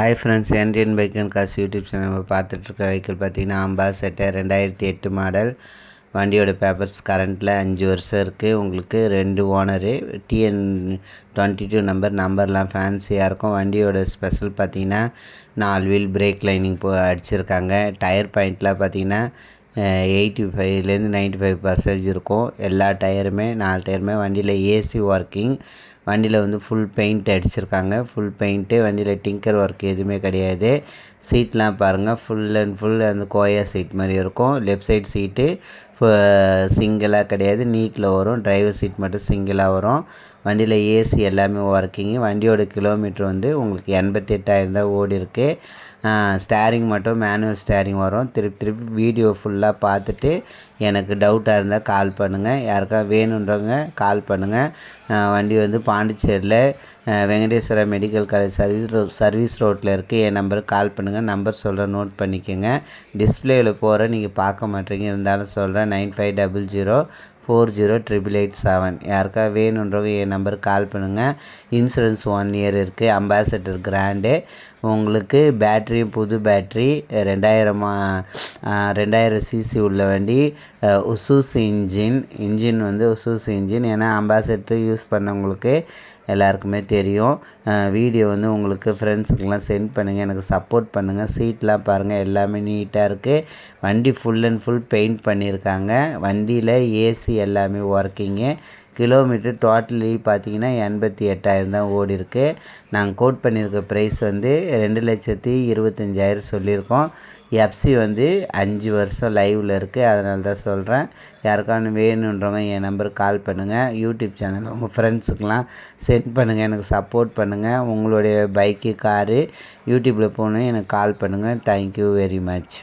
Hi friends, Indian bike and cars YouTube channel நம்ம பார்த்துட்ருக்க vehicle பார்த்தீங்கன்னா ambassador 2008 model. வண்டியோட papers கரண்ட்டில் 5 வருஷம் இருக்குது. உங்களுக்கு 2 ஓனரு, TN 22 நம்பர்லாம் ஃபேன்சியாக இருக்கும். வண்டியோட ஸ்பெஷல் பார்த்தீங்கன்னா 4 வீல் பிரேக் லைனிங் அடிச்சிருக்காங்க. டயர் பாயிண்ட்லாம் பார்த்தீங்கன்னா 85லேருந்து 95% இருக்கும். எல்லா டயருமே 4 டயருமே. வண்டியில் ஏசி ஒர்க்கிங். வண்டியில் வந்து ஃபுல் பெயிண்ட் அடிச்சிருக்காங்க. Full paint. வண்டியில் டிங்கர் ஒர்க் எதுவுமே கிடையாது. சீட்லாம் பாருங்கள், ஃபுல் அண்ட் ஃபுல் அந்த கோயா சீட் மாதிரி இருக்கும். லெஃப்ட் சைடு சீட்டு சிங்கிளாக கிடையாது, நீட்டில் வரும். டிரைவர் சீட் மட்டும் சிங்கிளாக வரும். வண்டியில் ஏசி எல்லாமே ஒர்க்கிங்கு. வண்டியோட கிலோமீட்டர் வந்து உங்களுக்கு 88,000 தான் ஓடி இருக்குது. ஸ்டேரிங் மட்டும் மேனுவல் ஸ்டேரிங் வரும். திருப்பி வீடியோ ஃபுல்லாக பார்த்துட்டு எனக்கு டவுட்டாக இருந்தால் கால் பண்ணுங்கள். யாருக்கா வேணுன்றவங்க கால் பண்ணுங்கள். வண்டி வந்து பாண்டிச்சேரியில் வெங்கடேஸ்வரா மெடிக்கல் காலேஜ் சர்வீஸ் ரோட்டில் இருக்குது. என் நம்பருக்கு கால் பண்ணுங்கள். நம்பர் சொல்கிறேன், நோட் பண்ணிக்கோங்க. டிஸ்பிளேயில் போகிற நீங்கள் பார்க்க மாட்டீங்க, இருந்தாலும் சொல்கிறேன். 9500408887. யாருக்கா வேணுன்றவங்க என் நம்பருக்கு கால் பண்ணுங்கள். இன்சூரன்ஸ் 1 இயர் இருக்குது. Ambassador Grand. உங்களுக்கு பேட்ரியும் புது பேட்ரி. 2000 சிசி உள்ள வண்டி. உசூஸ் இன்ஜின் வந்து உசூஸ் இன்ஜின். ஏன்னா அம்பாசடர் யூஸ் பண்ணவங்களுக்கு எல்லாருக்குமே தெரியும். வீடியோ வந்து உங்களுக்கு ஃப்ரெண்ட்ஸுக்கெலாம் சென்ட் பண்ணுங்கள். எனக்கு சப்போர்ட் பண்ணுங்கள். சீட்லாம் பாருங்கள், எல்லாமே நீட்டாக இருக்குது. வண்டி ஃபுல் அண்ட் ஃபுல் பெயிண்ட் பண்ணியிருக்காங்க. வண்டியில் ஏசி எல்லாமே ஒர்க்கிங்கு. கிலோமீட்டர் டோட்டலி பார்த்தீங்கன்னா 88,000 தான் ஓடி இருக்குது. நாங்கள் கோட் பண்ணியிருக்க ப்ரைஸ் வந்து 2,25,000 சொல்லியிருக்கோம். எஃப்சி வந்து 5 வருஷம் லைவில் இருக்குது. அதனால தான் சொல்கிறேன். யாருக்கானு வேணுன்றவங்க என் நம்பருக்கு கால் பண்ணுங்கள். யூடியூப் சேனல் உங்கள் ஃப்ரெண்ட்ஸுக்கெலாம் சென்ட் பண்ணுங்கள். எனக்கு சப்போர்ட் பண்ணுங்கள். உங்களுடைய பைக்கு, காரு யூடியூப்பில் போகணும் எனக்கு கால் பண்ணுங்கள். Thank you very much.